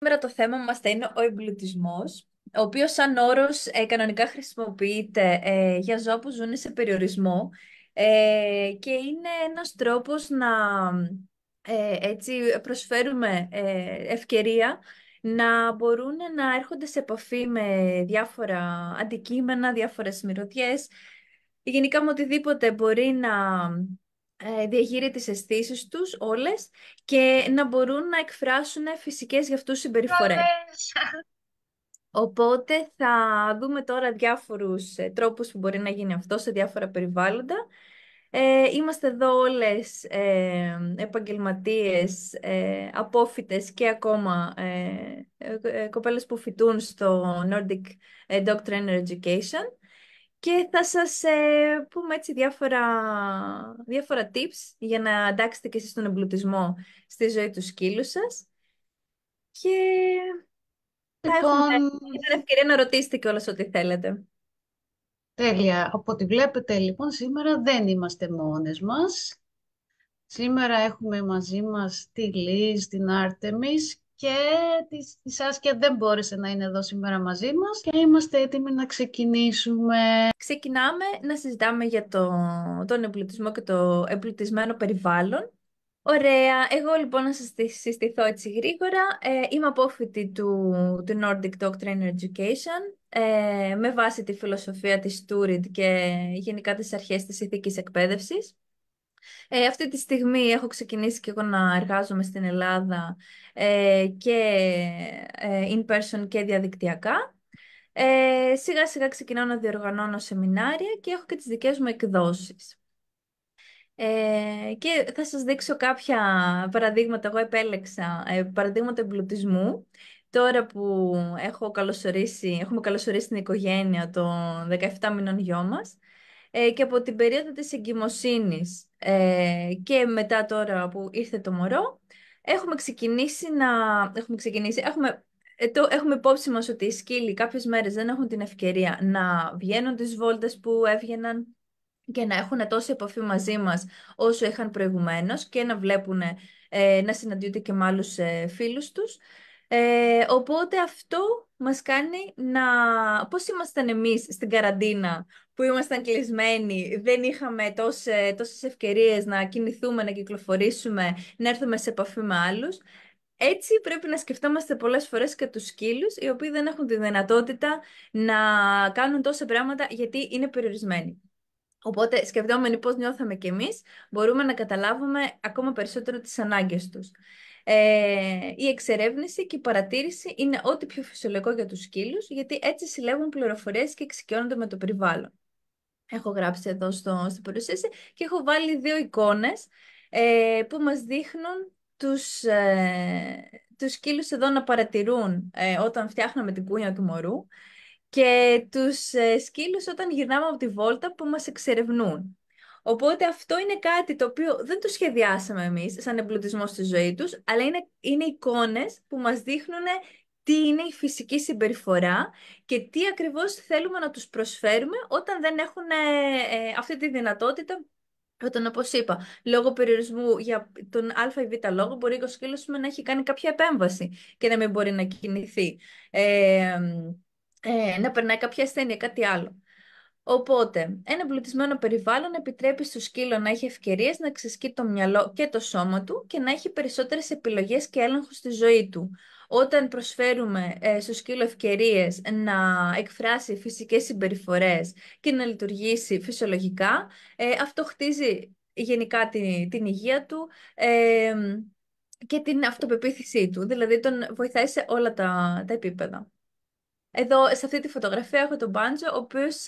Σήμερα το θέμα μας θα είναι ο εμπλουτισμός, ο οποίος σαν όρος κανονικά χρησιμοποιείται για ζώα που ζουν σε περιορισμό και είναι ένας τρόπος να έτσι προσφέρουμε ευκαιρία να μπορούν να έρχονται σε επαφή με διάφορα αντικείμενα, διάφορες μυρωδιές, γενικά με οτιδήποτε μπορεί να διαγείρει τις αισθήσεις τους όλες και να μπορούν να εκφράσουν φυσικές για αυτούς συμπεριφορές. Καλές. Οπότε θα δούμε τώρα διάφορους τρόπους που μπορεί να γίνει αυτό σε διάφορα περιβάλλοντα. Είμαστε εδώ όλες επαγγελματίες, απόφοιτες και ακόμα κοπέλες που φοιτούν στο Nordic Doctrine Education και θα σας πούμε έτσι διάφορα tips για να εντάξετε και εσείς τον εμπλουτισμό στη ζωή του σκύλου σας και θα έχουμε Λοιπόν, την ευκαιρία να ρωτήσετε κιόλας ό,τι θέλετε. τέλεια. Από ό,τι βλέπετε, λοιπόν, σήμερα δεν είμαστε μόνες μας. Σήμερα έχουμε μαζί μας τη Λίζ, την Άρτεμις και τη Σάσκια δεν μπόρεσε να είναι εδώ σήμερα μαζί μας και είμαστε έτοιμοι να ξεκινήσουμε. Ξεκινάμε να συζητάμε για τον εμπλουτισμό και το εμπλουτισμένο περιβάλλον. Ωραία, εγώ λοιπόν να σας συστηθώ έτσι γρήγορα. Είμαι απόφοιτη του Nordic Doctrine Education με βάση τη φιλοσοφία της Turing και γενικά τις αρχές της ηθικής εκπαίδευσης. Αυτή τη στιγμή έχω ξεκινήσει και εγώ να εργάζομαι στην Ελλάδα και in person και διαδικτυακά. Σιγά σιγά ξεκινάω να διοργανώνω σεμινάρια και έχω και τις δικές μου εκδόσεις. Και θα σας δείξω κάποια παραδείγματα. Εγώ επέλεξα παραδείγματα εμπλουτισμού. Τώρα που έχουμε καλωσορίσει την οικογένεια των 17 μηνών γιο μας και από την περίοδο της εγκυμοσύνης και μετά τώρα που ήρθε το μωρό έχουμε ξεκινήσει να... έχουμε υπόψη μας ότι οι σκύλοι κάποιες μέρες δεν έχουν την ευκαιρία να βγαίνουν τις βόλτες που έβγαιναν και να έχουν τόση επαφή μαζί μας όσο είχαν προηγουμένως και να βλέπουν, να συναντιούνται και με άλλους φίλους τους. Οπότε αυτό μας κάνει να... Πώς ήμασταν εμείς στην καραντίνα που ήμασταν κλεισμένοι, δεν είχαμε τόσες ευκαιρίες να κινηθούμε, να κυκλοφορήσουμε, να έρθουμε σε επαφή με άλλους. Έτσι πρέπει να σκεφτόμαστε πολλές φορές και τους σκύλους, οι οποίοι δεν έχουν τη δυνατότητα να κάνουν τόσα πράγματα γιατί είναι περιορισμένοι. Οπότε, σκεφτόμενοι πώς νιώθαμε κι εμείς, μπορούμε να καταλάβουμε ακόμα περισσότερο τις ανάγκες τους. Η εξερεύνηση και η παρατήρηση είναι ό,τι πιο φυσιολογικό για τους σκύλους, γιατί έτσι συλλέγουν πληροφορίες και εξοικειώνονται με το περιβάλλον. Έχω γράψει εδώ στην παρουσίαση και έχω βάλει δύο εικόνες που μας δείχνουν τους σκύλους εδώ να παρατηρούν όταν φτιάχναμε την κούνια του μωρού και τους σκύλους όταν γυρνάμε από τη βόλτα που μας εξερευνούν. Οπότε αυτό είναι κάτι το οποίο δεν το σχεδιάσαμε εμείς σαν εμπλουτισμό στη ζωή τους, αλλά είναι εικόνες που μας δείχνουν τι είναι η φυσική συμπεριφορά και τι ακριβώς θέλουμε να τους προσφέρουμε όταν δεν έχουν αυτή τη δυνατότητα. Όταν, όπως είπα, λόγω περιορισμού για τον α ή β λόγο, μπορεί ο σκύλος να έχει κάνει κάποια επέμβαση και να μην μπορεί να κινηθεί. Ε, να περνάει κάποια ασθένεια, κάτι άλλο. Οπότε, ένα εμπλουτισμένο περιβάλλον επιτρέπει στο σκύλο να έχει ευκαιρίες να ξεσκεί το μυαλό και το σώμα του και να έχει περισσότερες επιλογές και έλεγχο στη ζωή του. Όταν προσφέρουμε στο σκύλο ευκαιρίες να εκφράσει φυσικές συμπεριφορές και να λειτουργήσει φυσιολογικά, αυτό χτίζει γενικά την υγεία του και την αυτοπεποίθησή του. Δηλαδή, τον βοηθάει σε όλα τα επίπεδα. Εδώ, σε αυτή τη φωτογραφία, έχω τον Μπάντζο, ο οποίος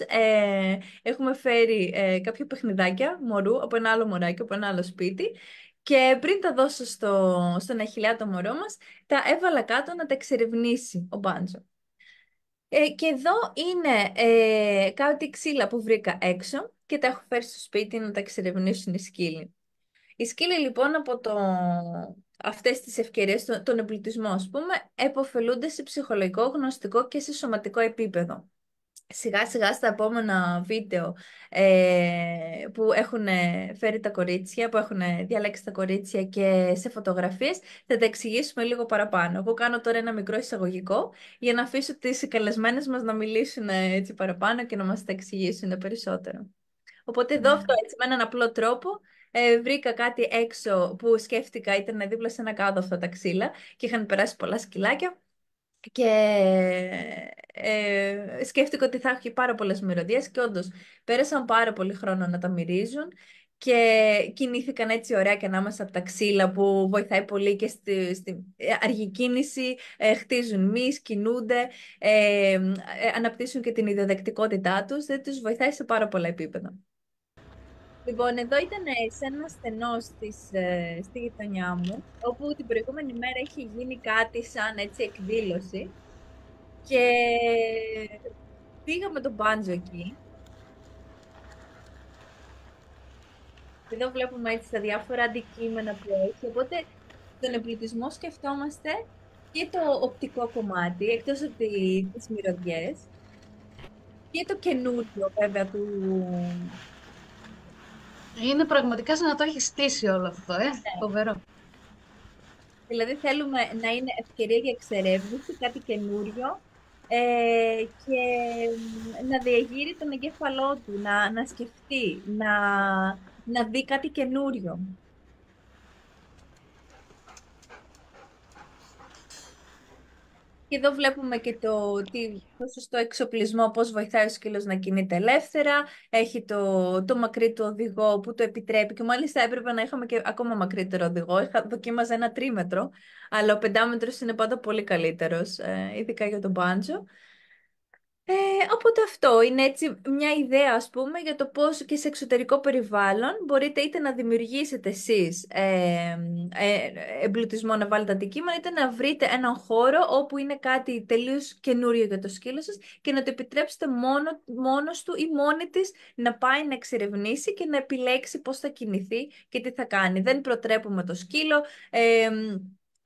έχουμε φέρει κάποια παιχνιδάκια μωρού από ένα άλλο μωράκι, από ένα άλλο σπίτι. Και πριν τα δώσω στον αχιλλέα το μωρό μας, τα έβαλα κάτω να τα εξερευνήσει ο Μπάντζο. Και εδώ είναι κάτι ξύλα που βρήκα έξω και τα έχω φέρει στο σπίτι να τα εξερευνήσουν οι σκύλοι. Οι σκύλοι λοιπόν από αυτές τις ευκαιρίες, τον εμπλουτισμό ας πούμε, επωφελούνται σε ψυχολογικό, γνωστικό και σε σωματικό επίπεδο. σιγά σιγά στα επόμενα βίντεο που έχουν φέρει τα κορίτσια, που έχουν διαλέξει τα κορίτσια και σε φωτογραφίες, θα τα εξηγήσουμε λίγο παραπάνω. Εγώ κάνω τώρα ένα μικρό εισαγωγικό για να αφήσω τις καλεσμένες μας να μιλήσουν έτσι παραπάνω και να μας τα εξηγήσουν περισσότερο. Οπότε εδώ Ναι. αυτό έτσι με έναν απλό τρόπο βρήκα κάτι έξω που σκέφτηκα ήταν δίπλα σε ένα κάδο αυτά τα ξύλα και είχαν περάσει πολλά σκυλάκια. Και σκέφτηκα ότι θα έχει πάρα πολλές μυρωδιές και όντως πέρασαν πάρα πολύ χρόνο να τα μυρίζουν και κινήθηκαν έτσι ωραία και ανάμεσα από τα ξύλα που βοηθάει πολύ και στη αργή κίνηση, χτίζουν μυς, κινούνται, αναπτύσσουν και την ιδιοδεκτικότητά τους, δεν τους βοηθάει σε πάρα πολλά επίπεδα. Λοιπόν, εδώ ήταν σε ένα στενό στη γειτονιά μου, όπου την προηγούμενη μέρα είχε γίνει κάτι σαν έτσι εκδήλωση και πήγαμε τον μπάντζο εκεί. Εδώ βλέπουμε έτσι τα διάφορα αντικείμενα που έχει. Οπότε τον εμπλουτισμό σκεφτόμαστε και το οπτικό κομμάτι, εκτός από τις μυρωδιές, και το καινούριο βέβαια του... Είναι πραγματικά σαν να το έχει στήσει όλο αυτό, φοβερό. Δηλαδή θέλουμε να είναι ευκαιρία για εξερεύνηση, κάτι καινούριο και να διαγείρει τον εγκέφαλό του, να σκεφτεί, να δει κάτι καινούριο. Και εδώ βλέπουμε και το σωστό εξοπλισμό, πώς βοηθάει ο σκύλος να κινείται ελεύθερα. Έχει το μακρύ του οδηγό που το επιτρέπει και μάλιστα έπρεπε να είχαμε και ακόμα μακρύτερο οδηγό. Δοκίμαζα ένα τρίμετρο, αλλά ο πεντάμετρος είναι πάντα πολύ καλύτερος, ειδικά για τον μπάντζο. Οπότε αυτό είναι έτσι μια ιδέα, ας πούμε, για το πώς και σε εξωτερικό περιβάλλον μπορείτε είτε να δημιουργήσετε εσείς εμπλουτισμό να βάλετε αντικείμενα, είτε να βρείτε έναν χώρο όπου είναι κάτι τελείως καινούριο για το σκύλο σας και να το επιτρέψετε μόνος του ή μόνη της να πάει να εξερευνήσει και να επιλέξει πώς θα κινηθεί και τι θα κάνει. Δεν προτρέπουμε το σκύλο,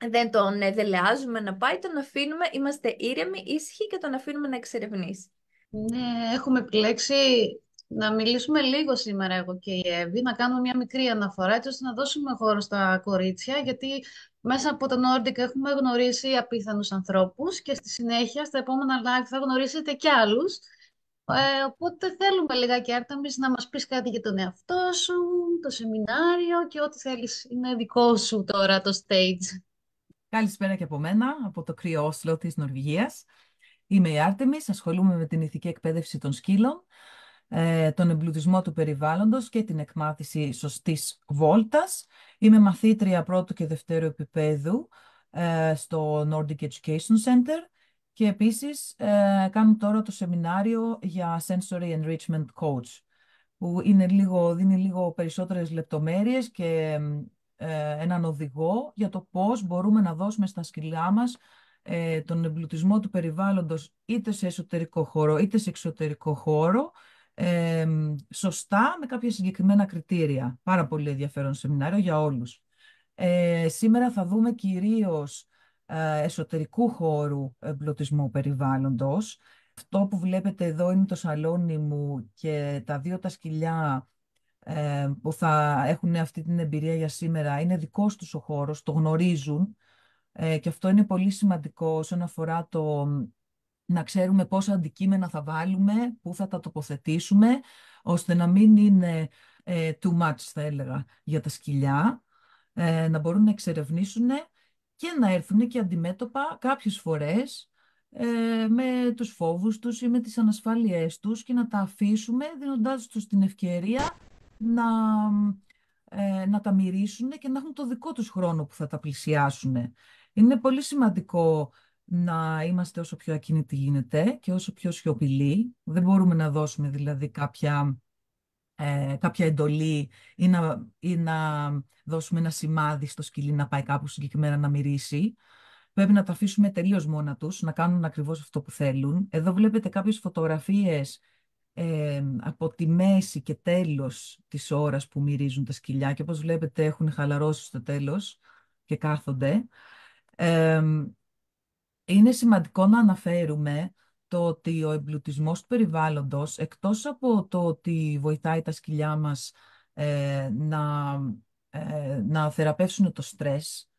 δεν τον δελεάζουμε να πάει, τον αφήνουμε, είμαστε ήρεμοι, ήσυχοι και τον αφήνουμε να εξερευνήσει. Ναι, έχουμε επιλέξει να μιλήσουμε λίγο σήμερα εγώ και η Εύη, να κάνουμε μια μικρή αναφορά έτσι ώστε να δώσουμε χώρο στα κορίτσια, γιατί μέσα από τον Nordic έχουμε γνωρίσει απίθανους ανθρώπους και στη συνέχεια στα επόμενα live θα γνωρίσετε κι άλλους. Οπότε θέλουμε λιγάκι Άρτεμις να μας πεις κάτι για τον εαυτό σου, το σεμινάριο και ό,τι θέλεις. Είναι δικό σου τώρα το stage. Καλησπέρα και από μένα, από το κρύο Όσλο της Νορβηγίας. Είμαι η Άρτεμις, ασχολούμαι με την ηθική εκπαίδευση των σκύλων, τον εμπλουτισμό του περιβάλλοντος και την εκμάθηση σωστής βόλτας. Είμαι μαθήτρια πρώτου και δευτέρου επίπεδου στο Nordic Education Center και επίσης κάνω τώρα το σεμινάριο για Sensory Enrichment Coach, που δίνει λίγο περισσότερες λεπτομέρειες και έναν οδηγό για το πώς μπορούμε να δώσουμε στα σκυλιά μας τον εμπλουτισμό του περιβάλλοντος είτε σε εσωτερικό χώρο είτε σε εξωτερικό χώρο σωστά με κάποια συγκεκριμένα κριτήρια. Πάρα πολύ ενδιαφέρον σεμινάριο για όλους. Σήμερα θα δούμε κυρίως εσωτερικού χώρου εμπλουτισμού περιβάλλοντος. Αυτό που βλέπετε εδώ είναι το σαλόνι μου και τα δύο τα σκυλιά που θα έχουν αυτή την εμπειρία για σήμερα. Είναι δικός τους ο χώρος, το γνωρίζουν και αυτό είναι πολύ σημαντικό όσον αφορά το να ξέρουμε πόσα αντικείμενα θα βάλουμε, πού θα τα τοποθετήσουμε, ώστε να μην είναι too much, θα έλεγα, για τα σκυλιά, να μπορούν να εξερευνήσουν και να έρθουν και αντιμέτωπα κάποιες φορές με τους φόβους τους ή με τις ανασφάλειές τους και να τα αφήσουμε δίνοντάς τους την ευκαιρία να, να τα μυρίσουν και να έχουν το δικό τους χρόνο που θα τα πλησιάσουν. Είναι πολύ σημαντικό να είμαστε όσο πιο ακίνητοι γίνεται και όσο πιο σιωπηλοί. Δεν μπορούμε να δώσουμε δηλαδή κάποια εντολή ή να δώσουμε ένα σημάδι στο σκυλί να πάει κάπου συγκεκριμένα να μυρίσει. Πρέπει να τα αφήσουμε τελείως μόνα τους, να κάνουν ακριβώς αυτό που θέλουν. Εδώ βλέπετε κάποιες φωτογραφίες από τη μέση και τέλος της ώρας που μυρίζουν τα σκυλιά και όπως βλέπετε έχουν χαλαρώσει στο τέλος και κάθονται. Είναι σημαντικό να αναφέρουμε το ότι ο εμπλουτισμός του περιβάλλοντος, εκτός από το ότι βοηθάει τα σκυλιά μας να θεραπεύσουν το στρες,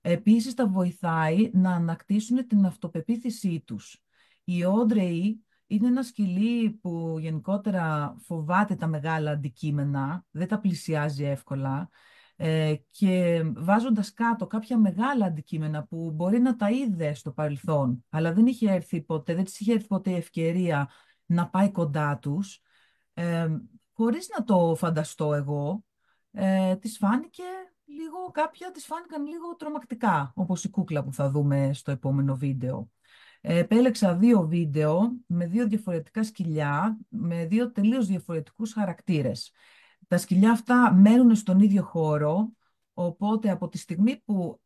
επίσης τα βοηθάει να ανακτήσουν την αυτοπεποίθησή τους. Η Όντρεϊ είναι ένα σκυλί που γενικότερα φοβάται τα μεγάλα αντικείμενα, δεν τα πλησιάζει εύκολα, και βάζοντας κάτω κάποια μεγάλα αντικείμενα που μπορεί να τα είδε στο παρελθόν, αλλά δεν είχε έρθει ποτέ, δεν της είχε έρθει ποτέ η ευκαιρία να πάει κοντά τους, ε, χωρίς να το φανταστώ εγώ, της φάνηκε λίγο, κάποια της φάνηκαν λίγο τρομακτικά, όπως η κούκλα που θα δούμε στο επόμενο βίντεο. Επέλεξα 2 βίντεο με 2 διαφορετικά σκυλιά, με 2 τελείως διαφορετικούς χαρακτήρες. Τα σκυλιά αυτά μένουν στον ίδιο χώρο, οπότε από τη στιγμή που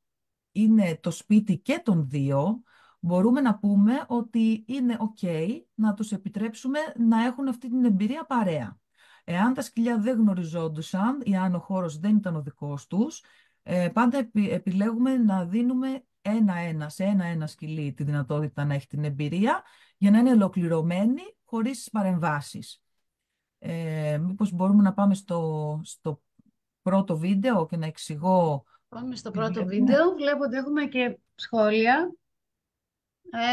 είναι το σπίτι και των 2, μπορούμε να πούμε ότι είναι ok να τους επιτρέψουμε να έχουν αυτή την εμπειρία παρέα. Εάν τα σκυλιά δεν γνωριζόντουσαν ή αν ο χώρος δεν ήταν ο δικός τους, πάντα επιλέγουμε να δίνουμε σε ένα σκυλί τη δυνατότητα να έχει την εμπειρία για να είναι ολοκληρωμένη χωρίς παρεμβάσεις. Μήπως μπορούμε να πάμε στο πρώτο βίντεο και να εξηγώ. Πάμε στο τι πρώτο βλέπουμε. βίντεο. Βλέπω ότι έχουμε και σχόλια.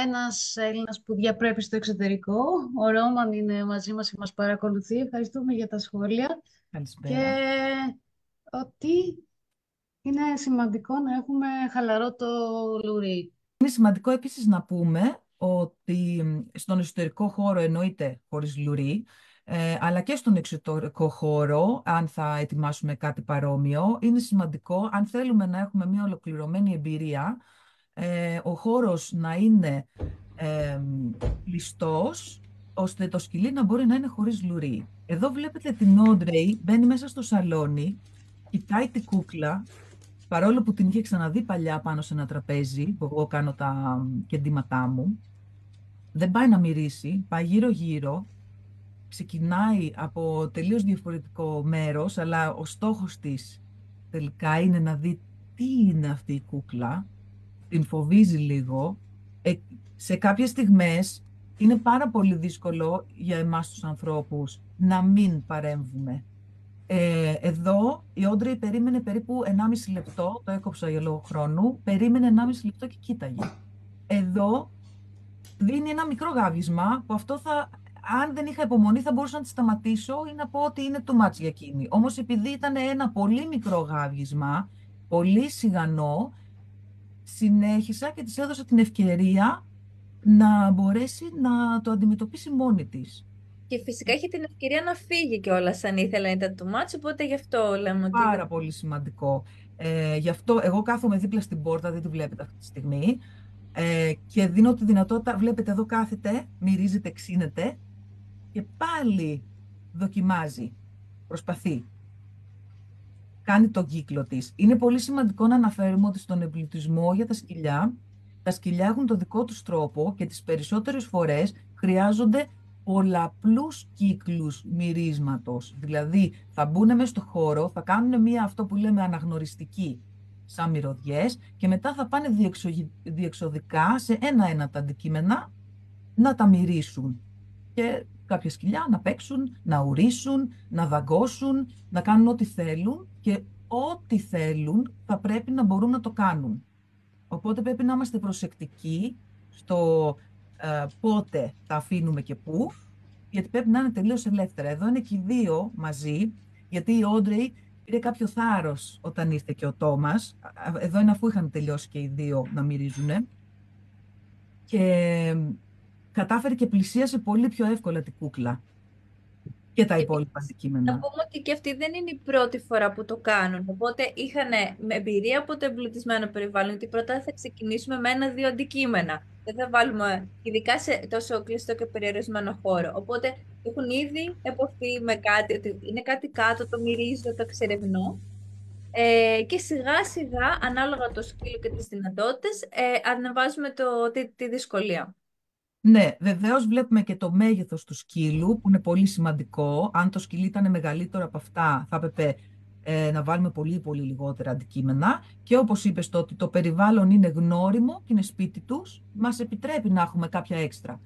Ένας Έλληνας που διαπρέπει στο εξωτερικό. Ο Ρόμαν είναι μαζί μας και μας παρακολουθεί. Ευχαριστούμε για τα σχόλια. Καλησπέρα. Και ότι είναι σημαντικό να έχουμε χαλαρό το λουρί. Είναι σημαντικό επίσης να πούμε ότι στον εσωτερικό χώρο εννοείται χωρίς λουρί, αλλά και στον εξωτερικό χώρο, αν θα ετοιμάσουμε κάτι παρόμοιο, είναι σημαντικό, αν θέλουμε να έχουμε μια ολοκληρωμένη εμπειρία, ο χώρος να είναι κλειστός, ώστε το σκυλί να μπορεί να είναι χωρίς λουρί. Εδώ βλέπετε την Όντρεϊ, μπαίνει μέσα στο σαλόνι, κοιτάει την κούκλα, παρόλο που την είχε ξαναδεί παλιά πάνω σε ένα τραπέζι, που εγώ κάνω τα κεντήματά μου. Δεν πάει να μυρίσει, πάει γύρω-γύρω, ξεκινάει από τελείως διαφορετικό μέρος, αλλά ο στόχος της τελικά είναι να δει τι είναι αυτή η κούκλα, την φοβίζει λίγο. Σε κάποιες στιγμές είναι πάρα πολύ δύσκολο για εμάς τους ανθρώπους να μην παρέμβουμε. Εδώ η Όντρεϊ περίμενε περίπου 1,5 λεπτό, το έκοψα για λόγω χρόνου, περίμενε 1,5 λεπτό και κοίταγε. Εδώ δίνει ένα μικρό γάβισμα που αυτό αν δεν είχα υπομονή θα μπορούσα να τη σταματήσω ή να πω ότι είναι too much για εκείνη. Όμως επειδή ήταν ένα πολύ μικρό γάβισμα, πολύ σιγανό, συνέχισα και της έδωσα την ευκαιρία να μπορέσει να το αντιμετωπίσει μόνη της. Και φυσικά είχε την ευκαιρία να φύγει κιόλας αν ήθελε να ήταν too much, οπότε γι' αυτό λέμε ότι Πάρα πολύ σημαντικό. Γι' αυτό εγώ κάθομαι δίπλα στην πόρτα, δεν τη βλέπετε αυτή τη στιγμή, και δίνω τη δυνατότητα, βλέπετε εδώ κάθεται, μυρίζεται, ξύνεται και πάλι δοκιμάζει, προσπαθεί. Κάνει τον κύκλο της. Είναι πολύ σημαντικό να αναφέρουμε ότι στον εμπλουτισμό για τα σκυλιά έχουν το δικό τους τρόπο και τις περισσότερες φορές χρειάζονται πολλαπλούς κύκλους μυρίσματος. Δηλαδή θα μπουν μέσα στο χώρο, θα κάνουν αυτό που λέμε αναγνωριστική σαν μυρωδιές και μετά θα πάνε διεξοδικά σε ένα-ένα τα αντικείμενα να τα μυρίσουν. Και κάποια σκυλιά να παίξουν, να ουρήσουν, να δαγκώσουν, να κάνουν ό,τι θέλουν και ό,τι θέλουν θα πρέπει να μπορούν να το κάνουν. Οπότε πρέπει να είμαστε προσεκτικοί στο πότε τα αφήνουμε και πού, γιατί πρέπει να είναι τελείως ελεύθερα. Εδώ είναι και οι 2 μαζί, γιατί η Όντρεϊ πήρε κάποιο θάρρος όταν ήρθε και ο Τόμας. Εδώ είναι αφού είχαν τελειώσει και οι 2 να μυρίζουνε. Και κατάφερε και πλησίασε πολύ πιο εύκολα την κούκλα και τα υπόλοιπα αντικείμενα. να πούμε ότι και αυτοί δεν είναι η πρώτη φορά που το κάνουν. Οπότε είχαν εμπειρία από το εμπλουτισμένο περιβάλλον, ότι πρώτα θα ξεκινήσουμε με 1-2 αντικείμενα. Δεν θα βάλουμε, ειδικά σε τόσο κλειστό και περιορισμένο χώρο. Οπότε έχουν ήδη εποφή με κάτι, ότι είναι κάτι κάτω, το μυρίζω, το εξερευνώ. Και σιγά σιγά, ανάλογα το σκύλο και τις δυνατότητες, ανεβάζουμε τη δυσκολία. Ναι, βεβαίως βλέπουμε και το μέγεθος του σκύλου που είναι πολύ σημαντικό. Αν το σκυλί ήταν μεγαλύτερο από αυτά θα έπρεπε να βάλουμε πολύ πολύ λιγότερα αντικείμενα. Και όπως είπες το περιβάλλον είναι γνώριμο και είναι σπίτι τους, μας επιτρέπει να έχουμε κάποια έξτρα.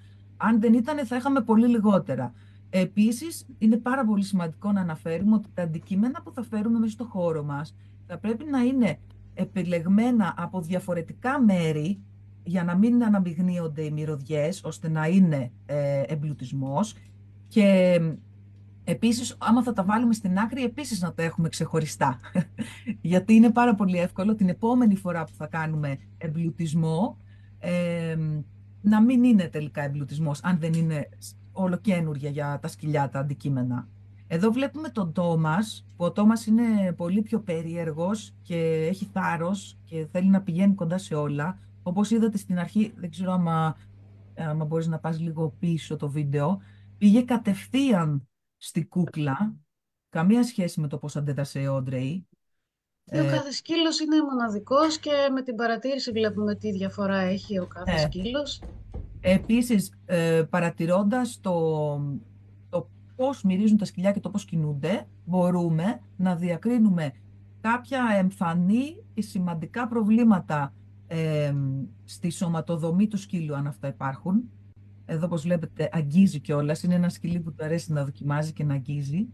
Αν δεν ήταν, θα είχαμε πολύ λιγότερα. Επίσης, είναι πάρα πολύ σημαντικό να αναφέρουμε ότι τα αντικείμενα που θα φέρουμε μέσα στο χώρο μας θα πρέπει να είναι επιλεγμένα από διαφορετικά μέρη για να μην αναμειγνύονται οι μυρωδιές, ώστε να είναι εμπλουτισμός. Και επίσης, άμα θα τα βάλουμε στην άκρη, επίσης να τα έχουμε ξεχωριστά. Γιατί είναι πάρα πολύ εύκολο την επόμενη φορά που θα κάνουμε εμπλουτισμό ε, να μην είναι τελικά εμπλουτισμός, αν δεν είναι ολοκαίνουργια για τα σκυλιά τα αντικείμενα. Εδώ βλέπουμε τον Τόμας, που ο Τόμας είναι πολύ πιο περίεργος και έχει θάρρος και θέλει να πηγαίνει κοντά σε όλα. Όπως είδατε στην αρχή, δεν ξέρω άμα μπορείς να πας λίγο πίσω το βίντεο, πήγε κατευθείαν στη κούκλα, καμία σχέση με το πώς αντέδρασε ο Όντρεϊ. Και ο κάθε σκύλος είναι μοναδικός και με την παρατήρηση βλέπουμε τι διαφορά έχει ο κάθε Ναι. σκύλος. Επίσης, παρατηρώντας το πώς μυρίζουν τα σκυλιά και το πώς κινούνται, μπορούμε να διακρίνουμε κάποια εμφανή και σημαντικά προβλήματα στη σωματοδομή του σκύλου, αν αυτά υπάρχουν. Εδώ, όπως βλέπετε, αγγίζει κιόλας. Είναι ένα σκυλί που του αρέσει να δοκιμάζει και να αγγίζει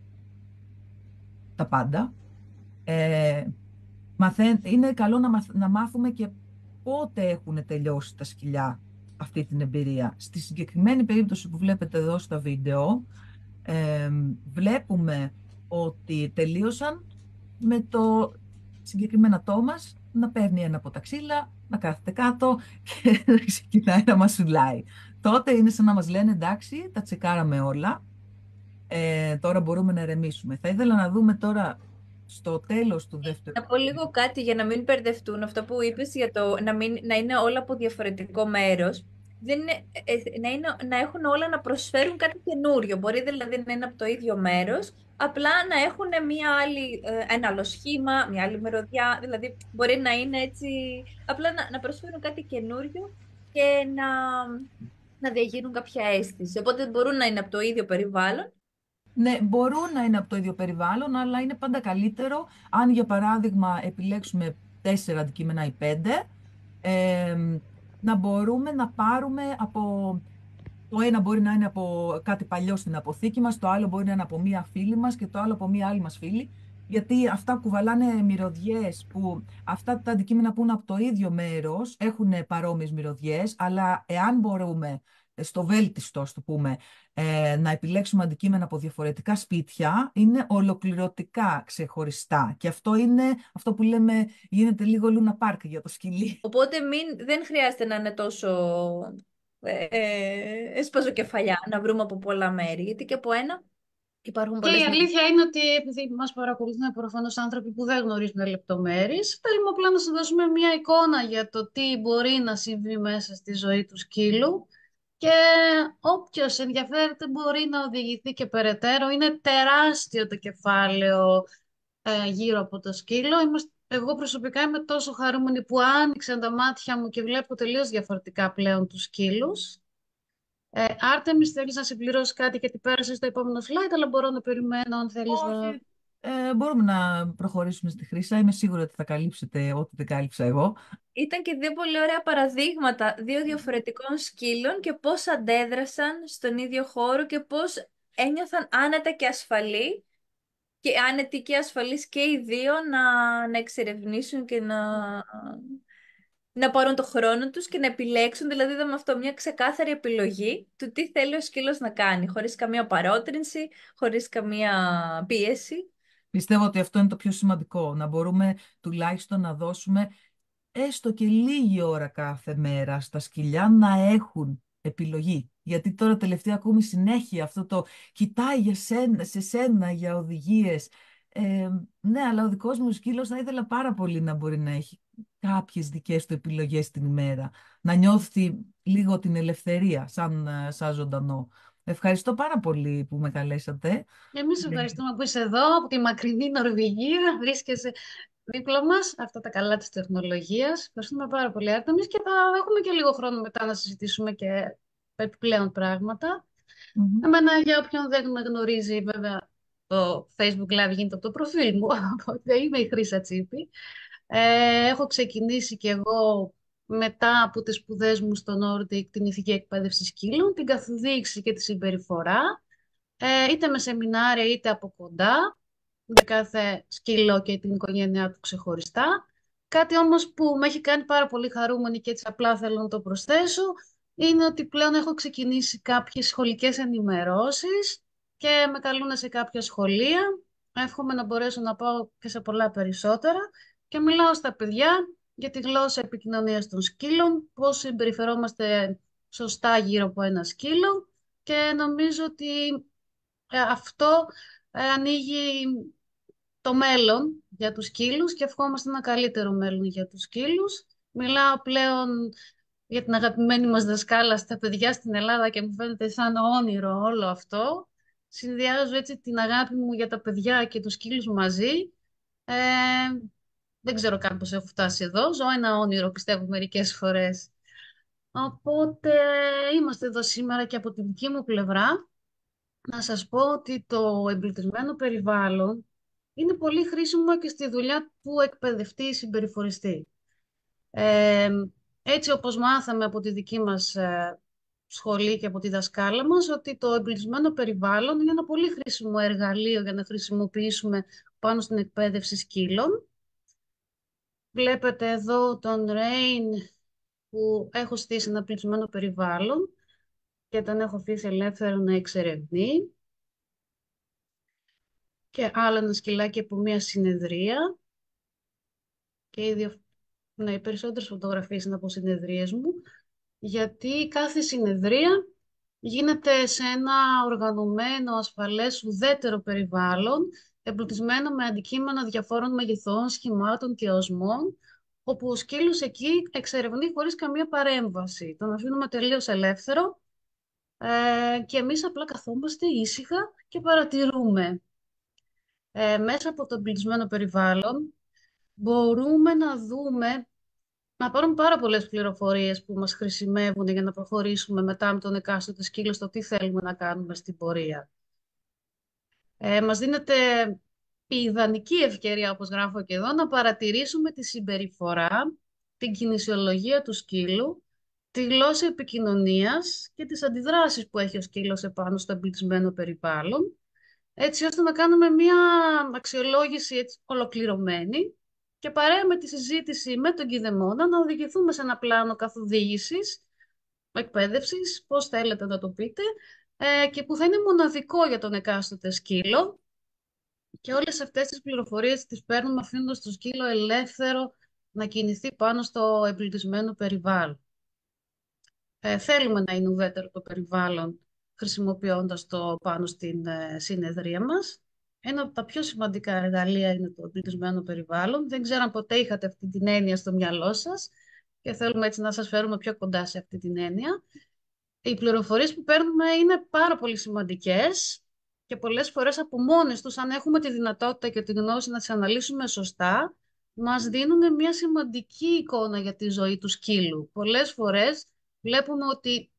τα πάντα. Είναι καλό να μάθουμε και πότε έχουν τελειώσει τα σκυλιά αυτή την εμπειρία. Στη συγκεκριμένη περίπτωση που βλέπετε εδώ στα βίντεο, βλέπουμε ότι τελείωσαν με το συγκεκριμένα Τόμας να παίρνει ένα από τα ξύλα, να κάθεται κάτω και να ξεκινάει να μασουλάει. Τότε είναι σαν να μας λένε εντάξει, τα τσεκάραμε όλα, τώρα μπορούμε να ερεμήσουμε. Θα ήθελα να δούμε τώρα στο τέλος του δεύτερου. Να πω λίγο κάτι για να μην μπερδευτούν. Αυτό που είπες για το να είναι όλα από διαφορετικό μέρος. Δεν είναι, να έχουν όλα να προσφέρουν κάτι καινούριο. Μπορεί δηλαδή να είναι από το ίδιο μέρος, απλά να έχουν ένα άλλο σχήμα, μια άλλη μυρωδιά. Δηλαδή μπορεί να είναι έτσι, απλά να προσφέρουν κάτι καινούριο και να διαγίνουν κάποια αίσθηση. Οπότε μπορούν να είναι από το ίδιο περιβάλλον. Ναι, μπορούν να είναι από το ίδιο περιβάλλον, αλλά είναι πάντα καλύτερο αν, για παράδειγμα, επιλέξουμε 4 αντικείμενα ή 5, να μπορούμε να πάρουμε από... Το ένα μπορεί να είναι από κάτι παλιό στην αποθήκη μας, το άλλο μπορεί να είναι από μία φίλη μας και το άλλο από μία άλλη μας φίλη, γιατί αυτά κουβαλάνε μυρωδιές, που αυτά τα αντικείμενα που είναι από το ίδιο μέρος έχουν παρόμοιες μυρωδιές, αλλά εάν μπορούμε στο βέλτιστο, ας το πούμε, να επιλέξουμε αντικείμενα από διαφορετικά σπίτια, είναι ολοκληρωτικά ξεχωριστά. Και αυτό είναι αυτό που λέμε, γίνεται λίγο Λούνα Πάρκ για το σκυλί. Οπότε δεν χρειάζεται να είναι τόσο σπαζοκεφαλιά να βρούμε από πολλά μέρη, γιατί και από ένα υπάρχουν Και πολλές η μυρωδιές. αλήθεια είναι ότι επειδή μας παρακολουθούν προφανώς άνθρωποι που δεν γνωρίζουν λεπτομέρειες, θέλουμε απλά να σας δώσουμε μια εικόνα για το τι μπορεί να συμβεί μέσα στη ζωή του σκύλου και όποιος ενδιαφέρεται μπορεί να οδηγηθεί και περαιτέρω. Είναι τεράστιο το κεφάλαιο γύρω από το σκύλο. Εγώ προσωπικά είμαι τόσο χαρούμενη που άνοιξαν τα μάτια μου και βλέπω τελείως διαφορετικά πλέον τους σκύλους. Άρτεμις, θέλεις να συμπληρώσεις κάτι γιατί πέρασε στο επόμενο slide, αλλά μπορώ να περιμένω αν θέλεις να... Όχι. Μπορούμε να προχωρήσουμε στη Χρύσα. Είμαι σίγουρη ότι θα καλύψετε ό,τι δεν κάλυψα εγώ. Ήταν και δύο πολύ ωραία παραδείγματα δύο διαφορετικών σκύλων και πώς αντέδρασαν στον ίδιο χώρο και πώς ένιωθαν άνετα και ασφαλή και άνετοι και ασφαλείς και οι δύο να εξερευνήσουν και να πάρουν το χρόνο τους και να επιλέξουν. Δηλαδή είδαμε αυτό μια ξεκάθαρη επιλογή του τι θέλει ο σκύλος να κάνει, χωρίς καμία παρότρινση, χωρίς καμία πίεση. Πιστεύω ότι αυτό είναι το πιο σημαντικό, να μπορούμε τουλάχιστον να δώσουμε έστω και λίγη ώρα κάθε μέρα στα σκυλιά να έχουν επιλογή. Γιατί τώρα τελευταία ακούμε συνέχεια αυτό το «κοιτάει για σε σένα για οδηγίες». Ναι, αλλά ο δικός μου σκύλος θα ήθελα πάρα πολύ να μπορεί να έχει κάποιες δικές του επιλογές την ημέρα, να νιώθει λίγο την ελευθερία σαν ζωντανό. Ευχαριστώ πάρα πολύ που με καλέσατε. Εμείς ευχαριστούμε που είσαι εδώ, από τη μακρινή Νορβηγία, βρίσκεσαι δίπλα μας, αυτά τα καλά της τεχνολογίας. Ευχαριστούμε πάρα πολύ, Άρτεμις, και θα έχουμε και λίγο χρόνο μετά να συζητήσουμε και επιπλέον πράγματα. Μμμ. Εμένα, για όποιον δεν με γνωρίζει, βέβαια, το Facebook Live γίνεται από το προφίλ μου, οπότε είμαι η Χρύσα Τσίπη. Έχω ξεκινήσει κι εγώ μετά από τις σπουδές μου στο Nordic, την ηθική εκπαίδευση σκύλων, την καθοδήγηση και τη συμπεριφορά, είτε με σεμινάρια είτε από κοντά, με κάθε σκύλο και την οικογένειά του ξεχωριστά. Κάτι όμως που με έχει κάνει πάρα πολύ χαρούμενη και έτσι απλά θέλω να το προσθέσω, είναι ότι πλέον έχω ξεκινήσει κάποιες σχολικές ενημερώσεις και με καλούν σε κάποια σχολεία. Εύχομαι να μπορέσω να πάω και σε πολλά περισσότερα και μιλάω στα παιδιά για τη γλώσσα επικοινωνίας των σκύλων, πώς συμπεριφερόμαστε σωστά γύρω από ένα σκύλο και νομίζω ότι αυτό ανοίγει το μέλλον για τους σκύλους και ευχόμαστε ένα καλύτερο μέλλον για τους σκύλους. Μιλάω πλέον για την αγαπημένη μας δασκάλα στα παιδιά στην Ελλάδα και μου φαίνεται σαν όνειρο όλο αυτό. Συνδυάζω έτσι την αγάπη μου για τα παιδιά και τους σκύλους μαζί. Ε, δεν ξέρω καν πώς έχω φτάσει εδώ. Ζω ένα όνειρο, πιστεύω, μερικές φορές. Οπότε είμαστε εδώ σήμερα και από την δική μου πλευρά να σας πω ότι το εμπλουτισμένο περιβάλλον είναι πολύ χρήσιμο και στη δουλειά του εκπαιδευτή συμπεριφοριστή. Ε, έτσι όπως μάθαμε από τη δική μας σχολή και από τη δασκάλα μας, ότι το εμπλουτισμένο περιβάλλον είναι ένα πολύ χρήσιμο εργαλείο για να χρησιμοποιήσουμε πάνω στην εκπαίδευση σκύλων. Βλέπετε εδώ τον Rain που έχω στήσει ένα εμπλουτισμένο περιβάλλον και τον έχω αφήσει ελεύθερο να εξερευνεί. Και άλλο ένα σκυλάκι από μία συνεδρία. Και οι περισσότερες φωτογραφίες είναι από συνεδρίες μου, γιατί κάθε συνεδρία γίνεται σε ένα οργανωμένο, ασφαλές, ουδέτερο περιβάλλον, εμπλουτισμένο με αντικείμενα διαφόρων μεγεθών, σχημάτων και οσμών, όπου ο σκύλος εκεί εξερευνεί χωρίς καμία παρέμβαση. Τον αφήνουμε τελείως ελεύθερο και εμείς απλά καθόμαστε ήσυχα και παρατηρούμε. Μέσα από το εμπλουτισμένο περιβάλλον μπορούμε να πάρουμε πάρα πολλές πληροφορίες που μας χρησιμεύουν για να προχωρήσουμε μετά με τον εκάστοτε σκύλο στο τι θέλουμε να κάνουμε στην πορεία. Μας δίνεται η ιδανική ευκαιρία, όπως γράφω και εδώ, να παρατηρήσουμε τη συμπεριφορά, την κινησιολογία του σκύλου, τη γλώσσα επικοινωνίας και τις αντιδράσεις που έχει ο σκύλος επάνω στο εμπλουτισμένο περιβάλλον, έτσι ώστε να κάνουμε μια αξιολόγηση έτσι ολοκληρωμένη και παρέα με τη συζήτηση με τον κηδεμόνα να οδηγηθούμε σε ένα πλάνο καθοδήγησης, εκπαίδευσης, πώς θέλετε να το πείτε, και που θα είναι μοναδικό για τον εκάστοτε σκύλο. Και όλες αυτές τις πληροφορίες τις παίρνουμε αφήνοντας το σκύλο ελεύθερο να κινηθεί πάνω στο εμπλουτισμένο περιβάλλον. Θέλουμε να είναι ουδέτερο το περιβάλλον χρησιμοποιώντας το πάνω στην συνεδρία μας. Ένα από τα πιο σημαντικά εργαλεία είναι το εμπλουτισμένο περιβάλλον. Δεν ξέρω αν ποτέ είχατε αυτή την έννοια στο μυαλό σας και θέλουμε έτσι να σας φέρουμε πιο κοντά σε αυτή την έννοια. Οι πληροφορίες που παίρνουμε είναι πάρα πολύ σημαντικές και πολλές φορές από μόνες τους, αν έχουμε τη δυνατότητα και τη γνώση να τις αναλύσουμε σωστά, μας δίνουν μια σημαντική εικόνα για τη ζωή του σκύλου. Πολλές φορές βλέπουμε ότι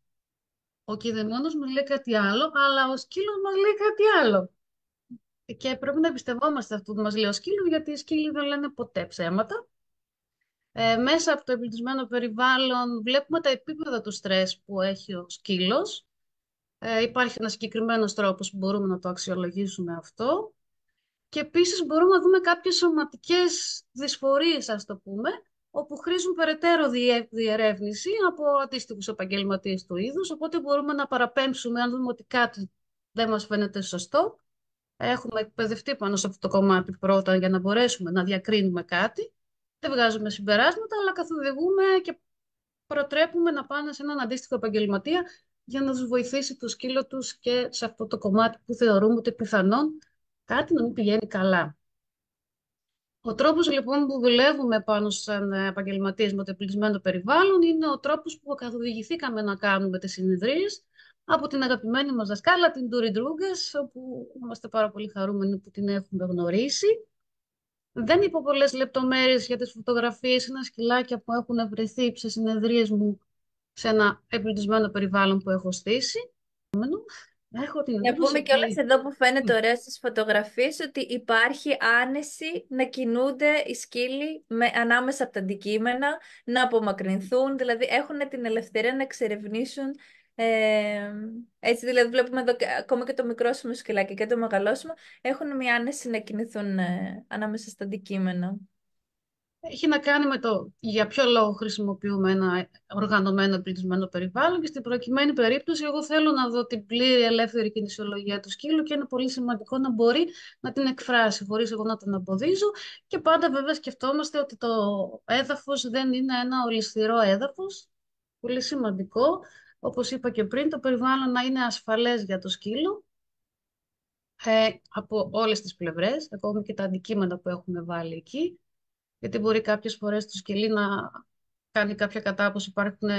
ο κηδεμόνος μας λέει κάτι άλλο, αλλά ο σκύλος μας λέει κάτι άλλο. Και πρέπει να εμπιστευόμαστε αυτό που μας λέει ο σκύλος, γιατί οι σκύλοι δεν λένε ποτέ ψέματα. Μέσα από το εμπλουτισμένο περιβάλλον βλέπουμε τα επίπεδα του στρες που έχει ο σκύλος. Υπάρχει ένας συγκεκριμένος τρόπος που μπορούμε να το αξιολογήσουμε αυτό. Και επίσης μπορούμε να δούμε κάποιες σωματικές δυσφορίες, ας το πούμε, όπου χρήζουν περαιτέρω διερεύνηση από αντίστοιχους επαγγελματίες του είδους, οπότε μπορούμε να παραπέμψουμε αν δούμε ότι κάτι δεν μας φαίνεται σωστό. Έχουμε εκπαιδευτεί πάνω σε αυτό το κομμάτι πρώτα για να μπορέσουμε να διακρίνουμε κάτι. Δεν βγάζουμε συμπεράσματα, αλλά καθοδηγούμε και προτρέπουμε να πάνε σε έναν αντίστοιχο επαγγελματία για να τους βοηθήσει το σκύλο τους και σε αυτό το κομμάτι που θεωρούμε ότι πιθανόν κάτι να μην πηγαίνει καλά. Ο τρόπος λοιπόν που δουλεύουμε πάνω σαν επαγγελματίες με το εμπλουτισμένο περιβάλλον είναι ο τρόπος που καθοδηγηθήκαμε να κάνουμε τις συνεδρίες από την αγαπημένη μας δασκάλα, την Τούρι Ντρούγκας, όπου είμαστε πάρα πολύ χαρούμενοι που την έχουμε γνωρίσει. Δεν είπα πολλές λεπτομέρειες για τις φωτογραφίες, είναι σκυλάκια που έχουν βρεθεί σε συνεδρίες μου σε ένα εμπλουτισμένο περιβάλλον που έχω στήσει. Έχω την Να πούμε εντύπωση κιόλας ότι εδώ που φαίνεται ωραία στις φωτογραφίες ότι υπάρχει άνεση να κινούνται οι σκύλοι ανάμεσα από τα αντικείμενα, να απομακρυνθούν, δηλαδή έχουν την ελευθερία να εξερευνήσουν. ε, Έτσι δηλαδή βλέπουμε εδώ ακόμα και το μικρόσιμο σκυλάκι και το μεγαλόσιμο έχουν μια άνεση να κινηθούν ανάμεσα στα αντικείμενα. έχει να κάνει με το για ποιο λόγο χρησιμοποιούμε ένα οργανωμένο εμπλουτισμένο περιβάλλον και στην προκειμένη περίπτωση εγώ θέλω να δω την πλήρη ελεύθερη κινησιολογία του σκύλου και είναι πολύ σημαντικό να μπορεί να την εκφράσει χωρίς εγώ να τον εμποδίζω και πάντα βέβαια σκεφτόμαστε ότι το έδαφος δεν είναι ένα ολισθηρό έδαφος, πολύ σημαντικό, όπως είπα και πριν, το περιβάλλον να είναι ασφαλές για το σκύλο από όλες τις πλευρές, ακόμη και τα αντικείμενα που έχουμε βάλει εκεί. Γιατί μπορεί κάποιες φορές το σκυλί να κάνει κάποια κατάποση. Υπάρχουν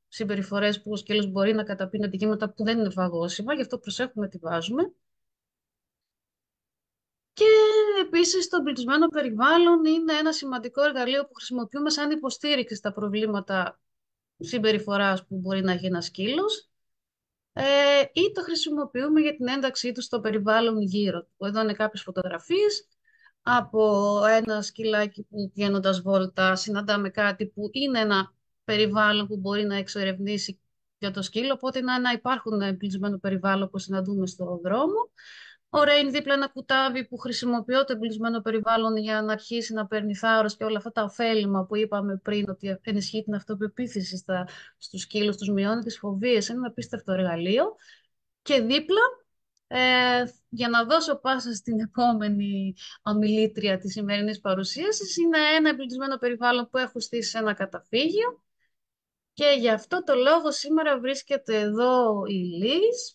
συμπεριφορές που ο σκύλος μπορεί να καταπίνει αντικείμενα που δεν είναι φαγώσιμα, γι' αυτό προσέχουμε τι βάζουμε. Και επίσης το εμπλουτισμένο περιβάλλον είναι ένα σημαντικό εργαλείο που χρησιμοποιούμε σαν υποστήριξη στα προβλήματα συμπεριφοράς που μπορεί να έχει ένα σκύλος ή το χρησιμοποιούμε για την ένταξή του στο περιβάλλον γύρω του. Εδώ είναι κάποιες φωτογραφίες από ένα σκυλάκι που βγαίνοντας βόλτα συναντάμε κάτι που είναι ένα περιβάλλον που μπορεί να εξερευνήσει για το σκύλο, οπότε να υπάρχουν εμπλουτισμένο περιβάλλον που συναντούμε στον δρόμο. Ωραία, είναι δίπλα ένα κουτάβι που χρησιμοποιώ το εμπλουτισμένο περιβάλλον για να αρχίσει να παίρνει θάρρος και όλα αυτά τα ωφέλιμα που είπαμε πριν ότι ενισχύει την αυτοπεποίθηση στους σκύλους, τους μειώνει τις φοβίες. Είναι ένα απίστευτο εργαλείο. Και δίπλα για να δώσω πάσα στην επόμενη ομιλήτρια της σημερινής παρουσίασης, είναι ένα εμπλουτισμένο περιβάλλον που έχω στήσει σε ένα καταφύγιο και γι' αυτό το λόγο σήμερα βρίσκεται εδώ η Λίζ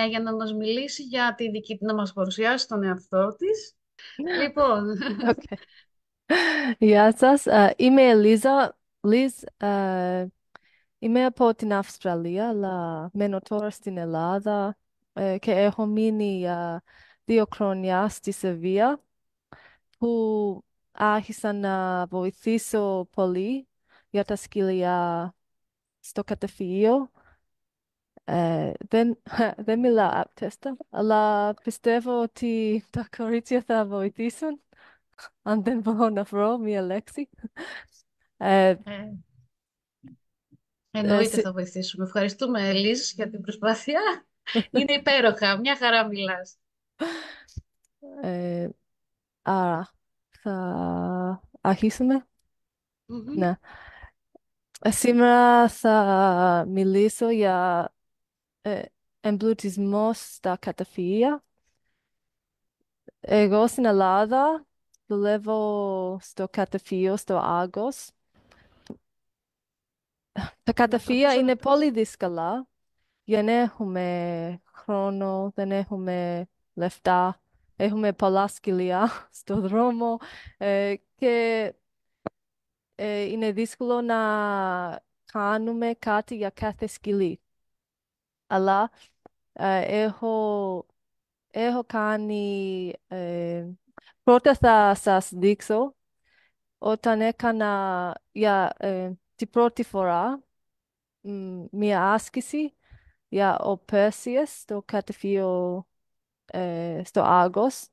για να μας μιλήσει για να μας παρουσιάσει τον εαυτό της. Λοιπόν, Okay. Γεια σας. Είμαι η Ελίζα. Λίζ, είμαι από την Αυστραλία, αλλά μένω τώρα στην Ελλάδα και έχω μείνει 2 χρόνια στη Σεβία, που άρχισα να βοηθήσω πολύ για τα σκυλιά στο καταφύγιο. Δεν μιλάω απτέστα, αλλά πιστεύω ότι τα κορίτσια θα βοηθήσουν αν δεν μπορώ να βρω μία λέξη. Ε, ε, ε, εννοείται συ- θα βοηθήσουμε. Ευχαριστούμε, Λίζ, για την προσπάθεια. Είναι υπέροχα. Μια χαρά μιλάς. ε, άρα, θα αρχίσουμε. Μμμ. Ναι. Σήμερα θα μιλήσω για ε, εμπλουτισμό στα καταφύγια. Εγώ στην Ελλάδα δουλεύω στο καταφύγιο, στο Άργος. Τα Να το καταφύγια ακούσω. είναι πολύ δύσκολα. Δεν έχουμε χρόνο, δεν έχουμε λεφτά, έχουμε πολλά σκυλιά στο δρόμο και είναι δύσκολο να κάνουμε κάτι για κάθε σκυλί. Αλλά έχω κάνει, πρώτα θα σας δείξω όταν έκανα για την πρώτη φορά μία άσκηση για ο Perseus στο καταφύγιο στο Άργος,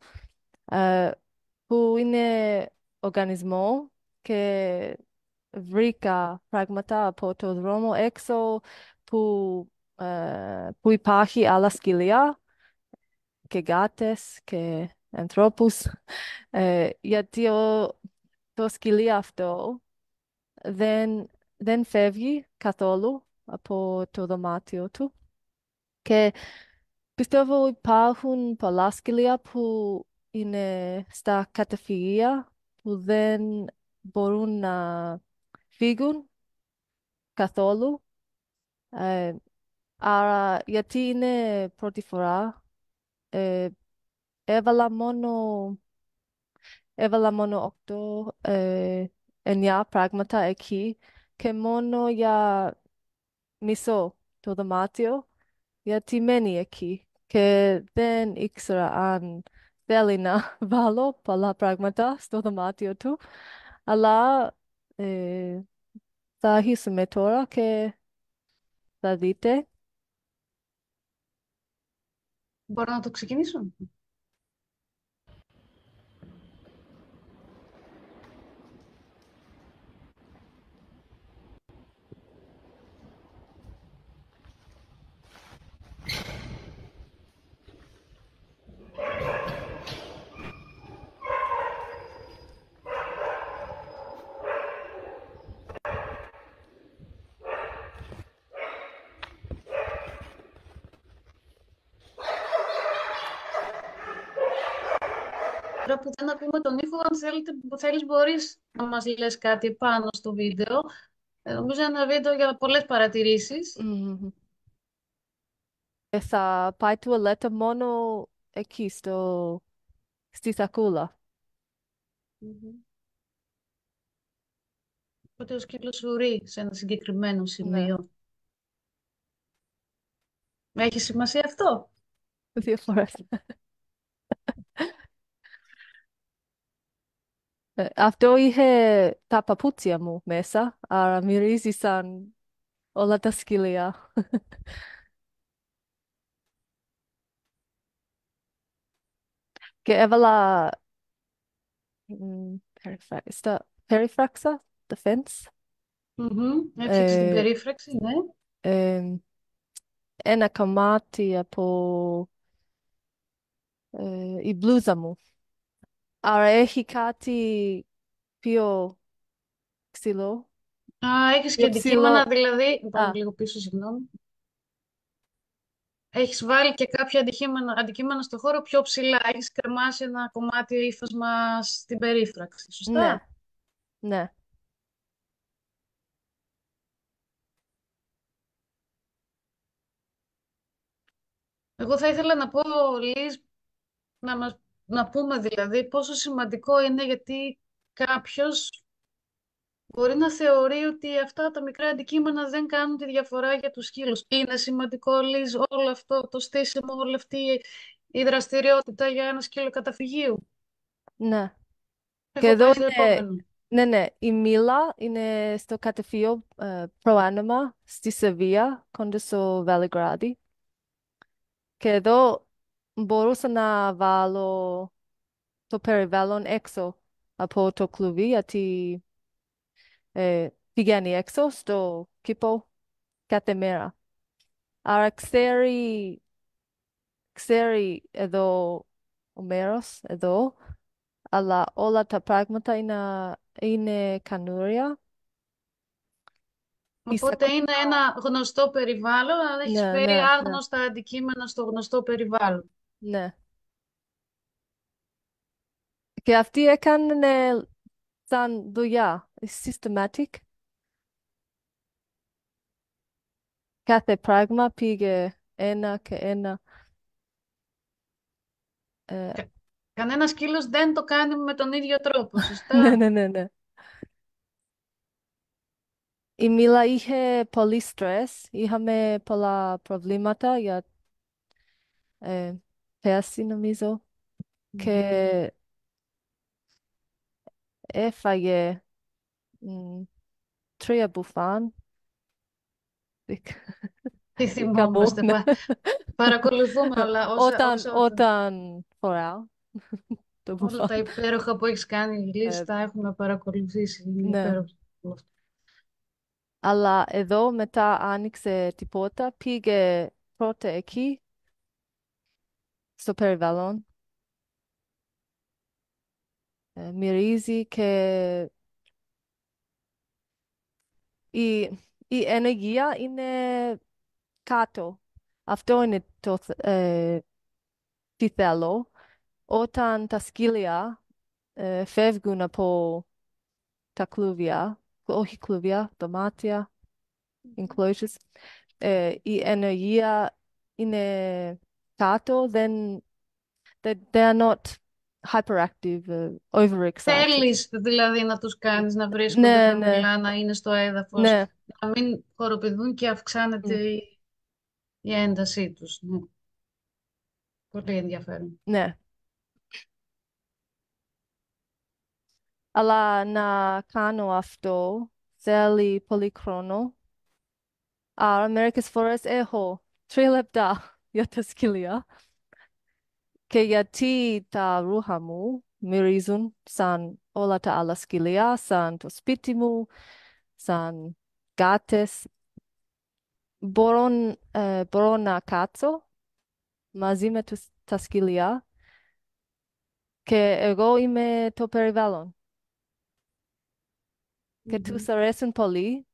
ε, που είναι οργανισμό και βρήκα πράγματα από το δρόμο έξω που, που υπάρχει άλλα σκυλιά και γάτες και ανθρώπους, γιατί το σκυλί αυτό δεν φεύγει καθόλου από το δωμάτιο του. Και πιστεύω υπάρχουν πολλά σκυλιά που είναι στα καταφύγια που δεν μπορούν να φύγουν καθόλου. Ε, άρα, γιατί είναι πρώτη φορά, ε, έβαλα μόνο, έβαλα μόνο 9 πράγματα εκεί και μόνο για μισό το δωμάτιο, γιατί μένει εκεί και δεν ήξερα αν θέλει να βάλω πολλά πράγματα στο δωμάτιο του, αλλά ε, θα αρχίσουμε τώρα και θα δείτε. Μπορώ να το ξεκινήσω. Τώρα που δεν ακούμε τον ήχο, αν θέλεις μπορείς να μας λες κάτι πάνω στο βίντεο. Νομίζω ένα βίντεο για πολλές παρατηρήσεις. Μμμ. Θα πάει τουαλέτα μόνο εκεί στη σακούλα. Μμμ. Οπότε ο σκύλος ουρεί σε ένα συγκεκριμένο Ναι, σημείο. Έχει σημασία αυτό? 2 φορές. Αυτό είχε τα παπούτσια μου μέσα, άρα μυρίζει σαν όλα τα σκυλιά. Και έβαλα περίφραξα, the fence, Μμμ. Έφτιαξε την ε, περίφραξη, ναι. ε, ένα κομμάτι από η μπλούζα μου. Άρα έχει κάτι πιο ξύλο, Α, έχεις και πιο αντικείμενα, ψηλό. δηλαδή, πάμε Α, λίγο πίσω, συγγνώμη. Έχεις βάλει και κάποια αντικείμενα στο χώρο πιο ψηλά. Έχεις κρεμάσει ένα κομμάτι ύφασμα στην περίφραξη, ναι, σωστά? ναι. Εγώ θα ήθελα να πω, Λίζ, να πούμε δηλαδή πόσο σημαντικό είναι, γιατί κάποιος μπορεί να θεωρεί ότι αυτά τα μικρά αντικείμενα δεν κάνουν τη διαφορά για τους σκύλους. Είναι σημαντικό, Λίζ, όλο αυτό το στήσιμο, όλη αυτή η δραστηριότητα για ένα σκύλο καταφυγίου. Ναι. Και Έχω εδώ πάει στο είναι, επόμενο. ναι, ναι, η Μίλα είναι στο καταφύγιο προάνομα στη Σεβία, κοντά στο Βελιγράδι. Και εδώ μπορούσα να βάλω το περιβάλλον έξω από το κλουβί, γιατί πηγαίνει έξω στο κήπο κάθε μέρα. Άρα ξέρει εδώ ο μέρος, εδώ, αλλά όλα τα πράγματα είναι καινούρια. Η Οπότε είναι σακούλα, ένα γνωστό περιβάλλον, αλλά έχεις ναι, φέρει ναι, ναι, άγνωστα αντικείμενα στο γνωστό περιβάλλον. ναι. Και αυτή έκανε σαν δουλειά, systematic. Κάθε πράγμα πήγε ένα και ένα. Ε, Κανένα σκύλος δεν το κάνει με τον ίδιο τρόπο, ναι, σωστά? ναι, ναι, ναι. Η Μίλα είχε πολύ στρες, είχαμε πολλά προβλήματα για πέρσι νομίζω Μμμ. και έφαγε μ, 3 μπουφάν. Τι Δικά μου, θυμόμαστε, ναι. παρακολουθούμε όλα Όταν φοράω το όλα μπουφάν. τα υπέροχα που έχεις κάνει, Ε, Λύση, τα έχουμε παρακολουθήσει. Είναι ναι. υπέροχο όλο αυτό. Αλλά εδώ μετά άνοιξε την πόρτα, πήγε πρώτα εκεί, στο περιβάλλον, μυρίζει και η, η ενέργεια είναι κάτω. Αυτό είναι τι θέλω. Όταν τα σκύλια φεύγουν από τα κλούβια, όχι κλούβια, δωμάτια, enclosures, η ενέργεια είναι κάτω, they are not hyperactive, overexcited. Θέλεις δηλαδή να τους κάνεις να βρίσκονται Ναι, ναι, χαμηλά, να είναι στο έδαφος, ναι, να μην χοροπηδούν και αυξάνεται μ, η έντασή τους. Ναι. Πολύ ενδιαφέρον. ναι. Αλλά να κάνω αυτό θέλει πολύ χρόνο. Άρα μερικές φορές έχω 3 λεπτά για τα σκύλια. Και γιατί τα ρούχα μου μυρίζουν σαν όλα τα άλλα σκυλιά, σαν το σπίτι μου, σαν γάτες. Μπορώ να κάτσω μαζί με τα σκυλιά και εγώ είμαι το περιβάλλον. Και τους αρέσουν πολύ.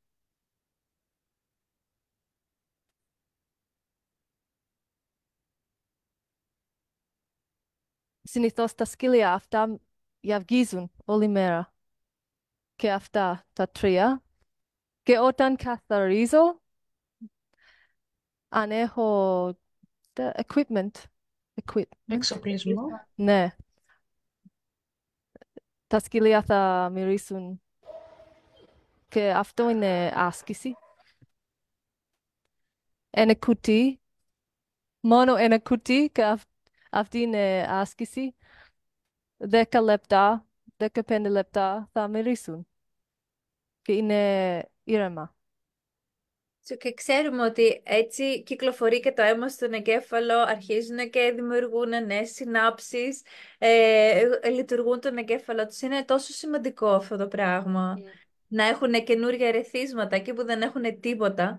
Συνήθως τα σκυλιά αυτά γαυγίζουν όλη μέρα. Και αυτά τα τρία. Και όταν καθαρίζω, αν έχω τα equipment. Εξοπλισμό. Ναι, τα σκυλιά θα μυρίσουν. Και αυτό είναι άσκηση. Ένα κουτί. Μόνο ένα κουτί και αυτή είναι άσκηση. 10 λεπτά, 15 λεπτά θα μυρίσουν. Και είναι ήρεμα. Και ξέρουμε ότι έτσι κυκλοφορεί και το αίμα στον εγκέφαλο, αρχίζουν και δημιουργούν νέες συνάψεις, λειτουργούν τον εγκέφαλο τους. Είναι τόσο σημαντικό αυτό το πράγμα. Να έχουν καινούργια ερεθίσματα εκεί που δεν έχουν τίποτα.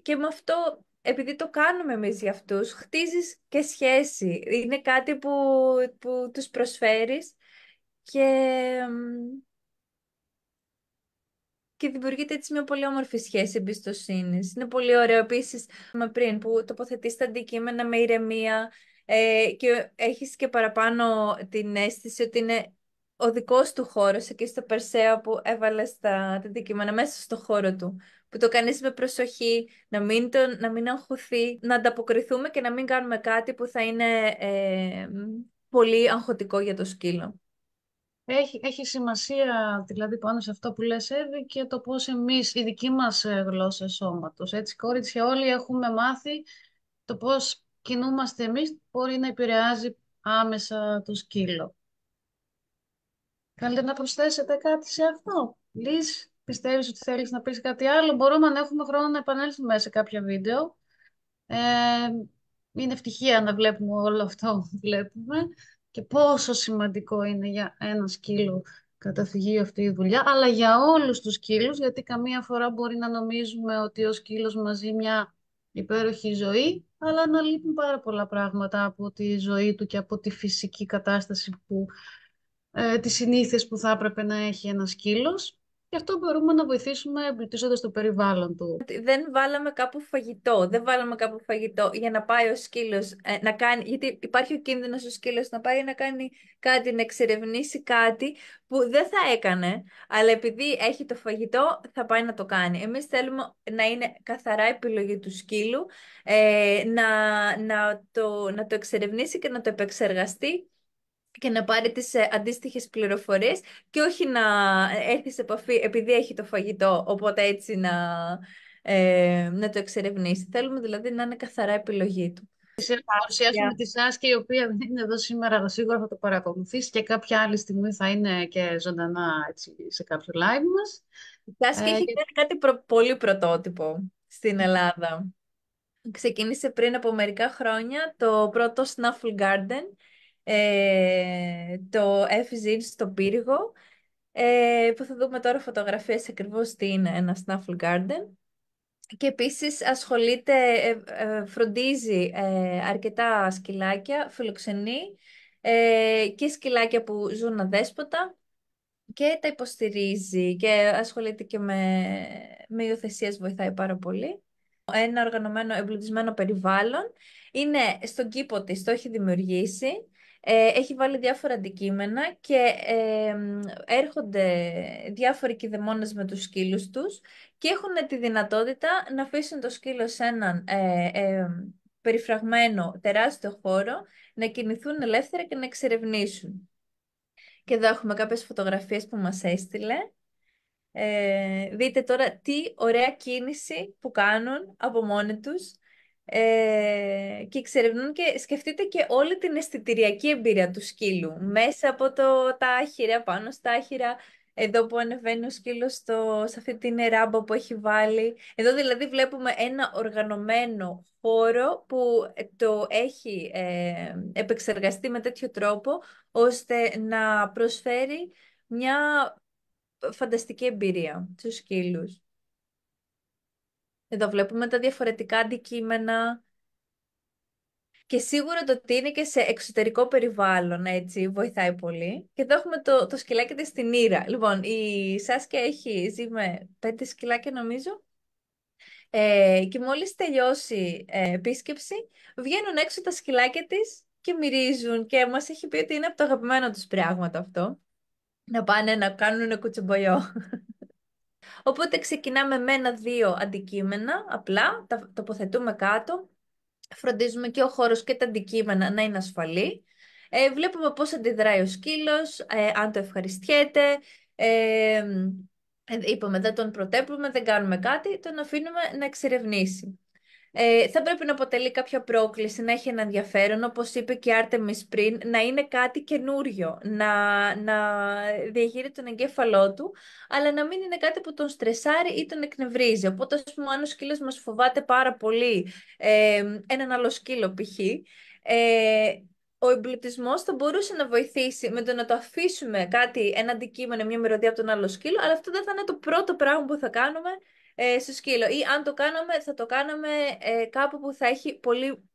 Και με αυτό, επειδή το κάνουμε εμείς για αυτούς, χτίζεις και σχέση. Είναι κάτι που τους προσφέρεις και... Και δημιουργείται έτσι μια πολύ όμορφη σχέση εμπιστοσύνη. Είναι πολύ ωραίο επίση πριν που τοποθετείς τα αντικείμενα με ηρεμία και έχεις και παραπάνω την αίσθηση ότι είναι ο δικός του χώρος εκεί στο Περσέα που έβαλες τα αντικείμενα μέσα στο χώρο του. Που το κάνεις με προσοχή, να μην αγχωθεί, να ανταποκριθούμε και να μην κάνουμε κάτι που θα είναι πολύ αγχωτικό για το σκύλο. Έχει σημασία δηλαδή πάνω σε αυτό που λες, Εύη, και το πώς εμείς, η δική μας γλώσσα σώματος, έτσι κορίτσια όλοι έχουμε μάθει το πώς κινούμαστε εμείς μπορεί να επηρεάζει άμεσα το σκύλο. Θέλετε να προσθέσετε κάτι σε αυτό? Λις, πιστεύεις ότι θέλεις να πεις κάτι άλλο? Μπορούμε, αν έχουμε χρόνο, να επανέλθουμε σε κάποια βίντεο. Ε, Είναι ευτυχία να βλέπουμε όλο αυτό που βλέπουμε και πόσο σημαντικό είναι για ένα σκύλο καταφυγή αυτή η δουλειά, αλλά για όλους τους σκύλους, γιατί καμία φορά μπορεί να νομίζουμε ότι ο σκύλος μας ζει μια υπέροχη ζωή, αλλά να λείπουν πάρα πολλά πράγματα από τη ζωή του και από τη φυσική κατάσταση τις συνήθειες που θα έπρεπε να έχει ένας σκύλος. Γι' αυτό μπορούμε να βοηθήσουμε εμπλουτίζοντας το περιβάλλον του. Δεν βάλαμε κάπου φαγητό. Δεν βάλαμε κάπου φαγητό για να πάει ο σκύλος να κάνει. Γιατί υπάρχει ο κίνδυνος ο σκύλος να πάει να κάνει κάτι, να εξερευνήσει κάτι που δεν θα έκανε. Αλλά επειδή έχει το φαγητό, θα πάει να το κάνει. Εμείς θέλουμε να είναι καθαρά επιλογή του σκύλου, να το εξερευνήσει και να το επεξεργαστεί και να πάρει τις αντίστοιχες πληροφορίες και όχι να έρθει σε επαφή επειδή έχει το φαγητό, οπότε έτσι να το εξερευνήσει. Θέλουμε δηλαδή να είναι καθαρά επιλογή του. Παρουσιάσουμε τη Σάσκη, η οποία δεν είναι εδώ σήμερα, αλλά σίγουρα θα το παρακολουθήσει και κάποια άλλη στιγμή θα είναι και ζωντανά έτσι, σε κάποιο live μας. Η Σάσκη έχει κάνει κάτι πολύ πρωτότυπο στην Ελλάδα. Ξεκίνησε πριν από μερικά χρόνια το πρώτο Snuffle Garden, το FZ στο Πύργο, που θα δούμε τώρα φωτογραφίες ακριβώς τι είναι ένα Snuffle Garden. Και επίσης ασχολείται, φροντίζει αρκετά σκυλάκια, φιλοξενεί και σκυλάκια που ζουν αδέσποτα και τα υποστηρίζει και ασχολείται και με υιοθεσίες, βοηθάει πάρα πολύ. Ένα οργανωμένο, εμπλουτισμένο περιβάλλον. Είναι στον κήπο της, το έχει δημιουργήσει. Έχει βάλει διάφορα αντικείμενα και έρχονται διάφοροι κηδεμόνες με τους σκύλους τους και έχουν τη δυνατότητα να αφήσουν το σκύλο σε έναν περιφραγμένο τεράστιο χώρο, να κινηθούν ελεύθερα και να εξερευνήσουν. Και εδώ έχουμε κάποιες φωτογραφίες που μας έστειλε. Δείτε τώρα τι ωραία κίνηση που κάνουν από μόνοι τους και εξερευνούν και σκεφτείτε και όλη την αισθητηριακή εμπειρία του σκύλου μέσα από τα άχυρα, πάνω στα άχυρα εδώ που ανεβαίνει ο σκύλος σε αυτή την ράμπα που έχει βάλει. Εδώ δηλαδή βλέπουμε ένα οργανωμένο χώρο που το έχει επεξεργαστεί με τέτοιο τρόπο ώστε να προσφέρει μια φανταστική εμπειρία στους σκύλους. Εδώ βλέπουμε τα διαφορετικά αντικείμενα και σίγουρα το ότι είναι και σε εξωτερικό περιβάλλον, έτσι, βοηθάει πολύ. Και εδώ έχουμε το σκυλάκι της στην Ήρα. Λοιπόν, η Σάσκια ζει με 5 σκυλάκια νομίζω. Και μόλις τελειώσει επίσκεψη, βγαίνουν έξω τα σκυλάκια της και μυρίζουν και μας έχει πει ότι είναι από το αγαπημένο τους πράγμα αυτό. Να πάνε να κάνουν κουτσομπολιό. Οπότε ξεκινάμε με 1-2 αντικείμενα, απλά, τα τοποθετούμε κάτω, φροντίζουμε και ο χώρος και τα αντικείμενα να είναι ασφαλή. Βλέπουμε πώς αντιδράει ο σκύλος, αν το ευχαριστιέται. Είπαμε, δεν τον προτέπουμε, δεν κάνουμε κάτι, τον αφήνουμε να εξερευνήσει. Θα πρέπει να αποτελεί κάποια πρόκληση, να έχει ένα ενδιαφέρον, όπως είπε και η Άρτεμις πριν, να είναι κάτι καινούριο, να διαχειρεί τον εγκέφαλό του, αλλά να μην είναι κάτι που τον στρεσάρει ή τον εκνευρίζει. Οπότε, ας πούμε, αν ο σκύλος μας φοβάται πάρα πολύ έναν άλλο σκύλο π.χ., ο εμπλουτισμός θα μπορούσε να βοηθήσει με το να το αφήσουμε κάτι, ένα αντικείμενο, μια μυρωδιά από τον άλλο σκύλο, αλλά αυτό δεν θα είναι το πρώτο πράγμα που θα κάνουμε στο σκύλο. Ή αν το κάναμε, θα το κάναμε κάπου που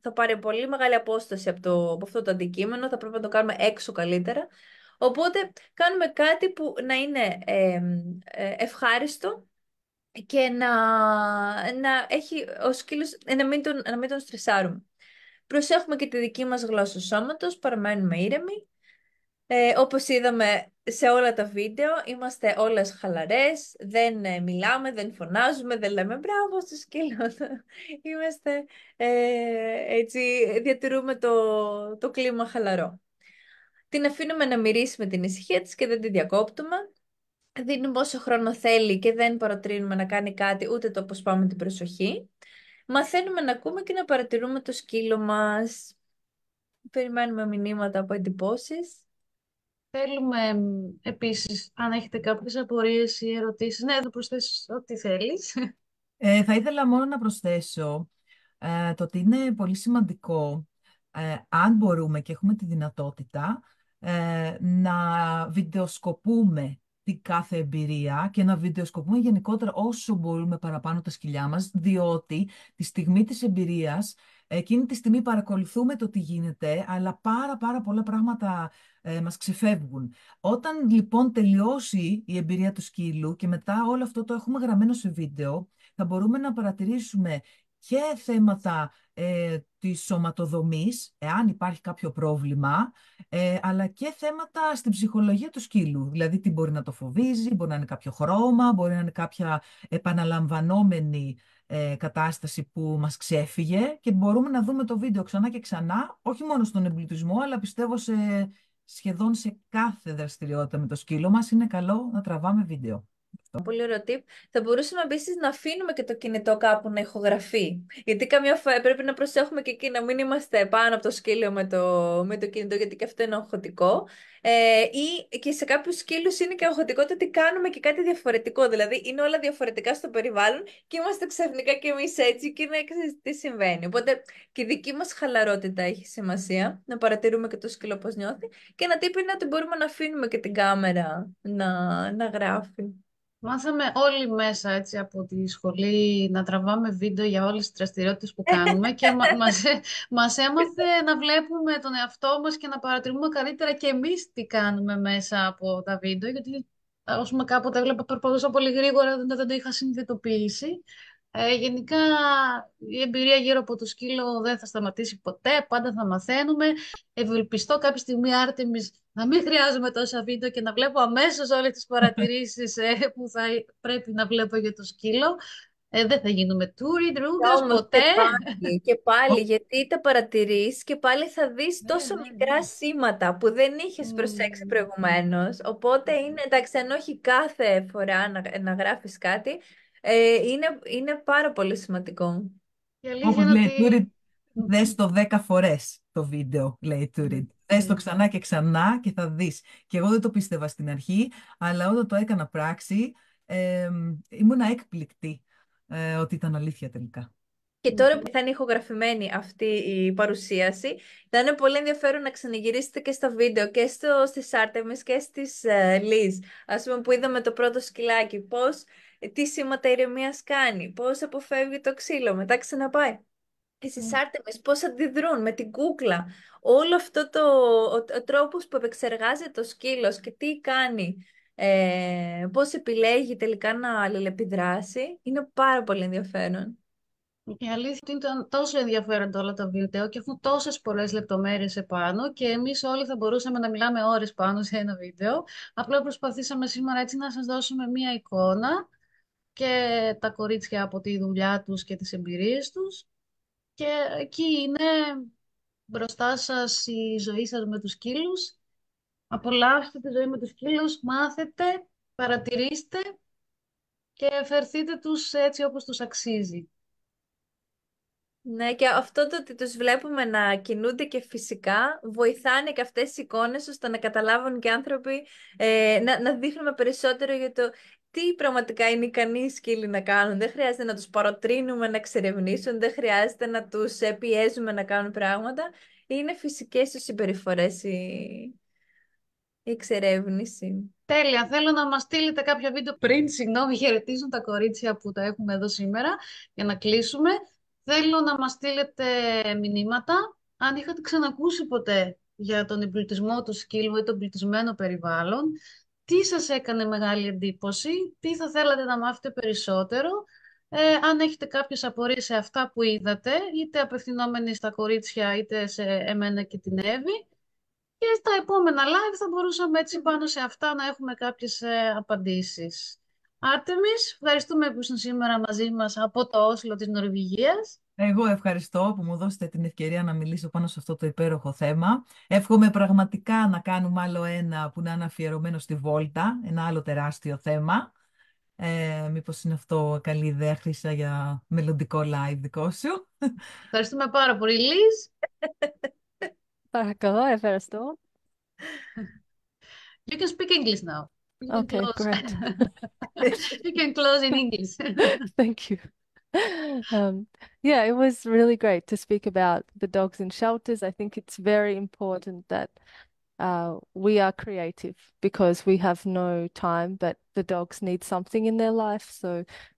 θα πάρει πολύ μεγάλη απόσταση από αυτό το αντικείμενο, θα πρέπει να το κάνουμε έξω καλύτερα. Οπότε κάνουμε κάτι που να είναι ευχάριστο και να έχει ο σκύλος, να μην τον στρεσάρουμε. Προσέχουμε και τη δική μας γλώσσα σώματος, παραμένουμε ήρεμοι. Όπως είδαμε σε όλα τα βίντεο, είμαστε όλες χαλαρές, δεν μιλάμε, δεν φωνάζουμε, δεν λέμε μπράβο στο σκύλο. Είμαστε έτσι, διατηρούμε το κλίμα χαλαρό. Την αφήνουμε να μυρίσει με την ησυχία της και δεν τη διακόπτουμε. Δίνουμε όσο χρόνο θέλει και δεν παροτρύνουμε να κάνει κάτι, ούτε το αποσπάμε την προσοχή. Μαθαίνουμε να ακούμε και να παρατηρούμε το σκύλο μας. Περιμένουμε μηνύματα από εντυπώσεις. Θέλουμε επίσης, αν έχετε κάποιες απορίες ή ερωτήσεις, ναι, θα προσθέσεις ό,τι θέλεις. Θα ήθελα μόνο να προσθέσω το ότι είναι πολύ σημαντικό, αν μπορούμε και έχουμε τη δυνατότητα, να βιντεοσκοπούμε την κάθε εμπειρία και να βιντεοσκοπούμε γενικότερα όσο μπορούμε παραπάνω τα σκυλιά μας, διότι τη στιγμή της εμπειρίας, εκείνη τη στιγμή παρακολουθούμε το τι γίνεται, αλλά πάρα πολλά πράγματα μας ξεφεύγουν. Όταν λοιπόν τελειώσει η εμπειρία του σκύλου και μετά όλο αυτό το έχουμε γραμμένο σε βίντεο, θα μπορούμε να παρατηρήσουμε και θέματα της σωματοδομής, εάν υπάρχει κάποιο πρόβλημα, αλλά και θέματα στην ψυχολογία του σκύλου. Δηλαδή, τι μπορεί να το φοβίζει, μπορεί να είναι κάποιο χρώμα, μπορεί να είναι κάποια επαναλαμβανόμενη κατάσταση που μας ξέφυγε και μπορούμε να δούμε το βίντεο ξανά και ξανά, όχι μόνο στον εμπλουτισμό, αλλά πιστεύω σχεδόν σε κάθε δραστηριότητα με το σκύλο μας. Είναι καλό να τραβάμε βίντεο. Πολύ ωραίο tip. Θα μπορούσαμε επίση να αφήνουμε και το κινητό κάπου να ηχογραφεί. Γιατί καμιά φορά πρέπει να προσέχουμε και εκεί να μην είμαστε πάνω από το σκύλο με το κινητό, γιατί και αυτό είναι αγχωτικό. Ή και σε κάποιους σκύλους είναι και αγχωτικό το ότι κάνουμε και κάτι διαφορετικό. Δηλαδή είναι όλα διαφορετικά στο περιβάλλον και είμαστε ξαφνικά κι εμείς έτσι και να ξέρεις τι συμβαίνει. Οπότε και η δική μας χαλαρότητα έχει σημασία, να παρατηρούμε και το σκύλο πώς νιώθει. Και ένα tip είναι ότι μπορούμε να αφήνουμε και την κάμερα να γράφει. Μάθαμε όλοι μέσα έτσι, από τη σχολή να τραβάμε βίντεο για όλες τις δραστηριότητες που κάνουμε και μας έμαθε να βλέπουμε τον εαυτό μας και να παρατηρούμε καλύτερα και εμείς τι κάνουμε μέσα από τα βίντεο, γιατί ας πούμε κάποτε έβλεπα περπατούσα πολύ γρήγορα, δεν το είχα συνειδητοποιήσει. Γενικά η εμπειρία γύρω από το σκύλο δεν θα σταματήσει ποτέ, πάντα θα μαθαίνουμε. Ευελπιστώ κάποια στιγμή, Άρτεμις, να μην χρειάζομαι τόσα βίντεο και να βλέπω αμέσως όλες τις παρατηρήσεις που θα πρέπει να βλέπω για το σκύλο. Δεν θα γίνουμε τούρι, ντρούγκας, Όμως ποτέ. και πάλι, γιατί τα παρατηρείς και πάλι θα δεις τόσο μικρά σήματα που δεν είχες προσέξει προηγουμένως. Οπότε είναι, εντάξει, αν όχι κάθε φορά να γράφεις κάτι, είναι πάρα πολύ σημαντικό. Η αλήθεια Όπως είναι λέει, ότι... Δες το 10 φορές το βίντεο, λέει η Τούριν. Δες το ξανά και ξανά και θα δεις. Και εγώ δεν το πίστευα στην αρχή, αλλά όταν το έκανα πράξη, ήμουνα έκπληκτη ότι ήταν αλήθεια τελικά. Και τώρα που θα είναι ηχογραφημένη αυτή η παρουσίαση, θα είναι πολύ ενδιαφέρον να ξαναγυρίσετε και στα βίντεο και στις Άρτεμις και στις Λιζ. Ας πούμε που είδαμε το πρώτο σκυλάκι, τι σήματα ηρεμίας κάνει, πώς αποφεύγει το ξύλο, μετά ξαναπάει. Και στις Άρτεμις πώς αντιδρούν με την κούκλα. Όλο αυτό ο τρόπος που επεξεργάζεται ο σκύλος και τι κάνει, πώς επιλέγει τελικά να αλληλεπιδράσει, είναι πάρα πολύ ενδιαφέρον. Η αλήθεια είναι ότι ήταν τόσο ενδιαφέροντα όλα τα βίντεο και έχουν τόσες πολλές λεπτομέρειες επάνω και εμείς όλοι θα μπορούσαμε να μιλάμε ώρες πάνω σε ένα βίντεο. Απλά προσπαθήσαμε σήμερα έτσι να σας δώσουμε μία εικόνα και τα κορίτσια από τη δουλειά τους και τις εμπειρίες τους. Και εκεί είναι μπροστά σας η ζωή σας με τους σκύλους. Απολαύστε τη ζωή με τους σκύλους, μάθετε, παρατηρήστε και φερθείτε τους έτσι όπως τους αξίζει. Ναι, και αυτό το ότι τους βλέπουμε να κινούνται και φυσικά βοηθάνε και αυτές οι εικόνες ώστε να καταλάβουν και οι άνθρωποι, να δείχνουμε περισσότερο για το τι πραγματικά είναι ικανοί οι σκύλοι να κάνουν. Δεν χρειάζεται να τους παροτρύνουμε να εξερευνήσουν, δεν χρειάζεται να τους πιέζουμε να κάνουν πράγματα. Είναι φυσικές τους συμπεριφορές η εξερεύνηση. Τέλεια. Θέλω να μας στείλετε κάποια βίντεο πριν, συγγνώμη, χαιρετίζουν τα κορίτσια που τα έχουμε εδώ σήμερα για να κλείσουμε. Θέλω να μας στείλετε μηνύματα. Αν είχατε ξανακούσει ποτέ για τον εμπλουτισμό του σκύλου ή τον εμπλουτισμένο περιβάλλον, τι σας έκανε μεγάλη εντύπωση, τι θα θέλατε να μάθετε περισσότερο, αν έχετε κάποιες απορίες σε αυτά που είδατε, είτε απευθυνόμενοι στα κορίτσια, είτε σε εμένα και την Εύη. Και στα επόμενα live θα μπορούσαμε έτσι πάνω σε αυτά να έχουμε κάποιες απαντήσεις. Άρτεμις, ευχαριστούμε που ήσουν σήμερα μαζί μας από το Όσλο της Νορβηγίας. Εγώ ευχαριστώ που μου δώσετε την ευκαιρία να μιλήσω πάνω σε αυτό το υπέροχο θέμα. Εύχομαι πραγματικά να κάνουμε άλλο ένα που να είναι αφιερωμένο στη Βόλτα, ένα άλλο τεράστιο θέμα. Μήπως είναι αυτό καλή ιδέα, Χρύσα, για μελλοντικό live δικό σου. Ευχαριστούμε πάρα πολύ, Λίζ. Παρακαλώ, ευχαριστώ. You can speak English now. You can Okay, close. great. You can close in English. Thank you. Yeah, it was really great to speak about the dogs in shelters. I think it's very important that we are creative because we have no time, but the dogs need something in their life, so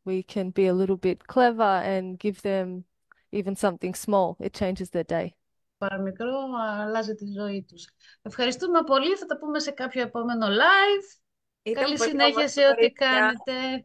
we can be a little bit clever and give them even something small. It changes their day. Παραμικρό αλλάζει τη ζωή τους. Ευχαριστούμε πολύ. Θα τα πούμε σε κάποιο επόμενο live. Ήταν Καλή πολύ συνέχεια όμορφο, σε ό,τι κορίτσια. κάνετε.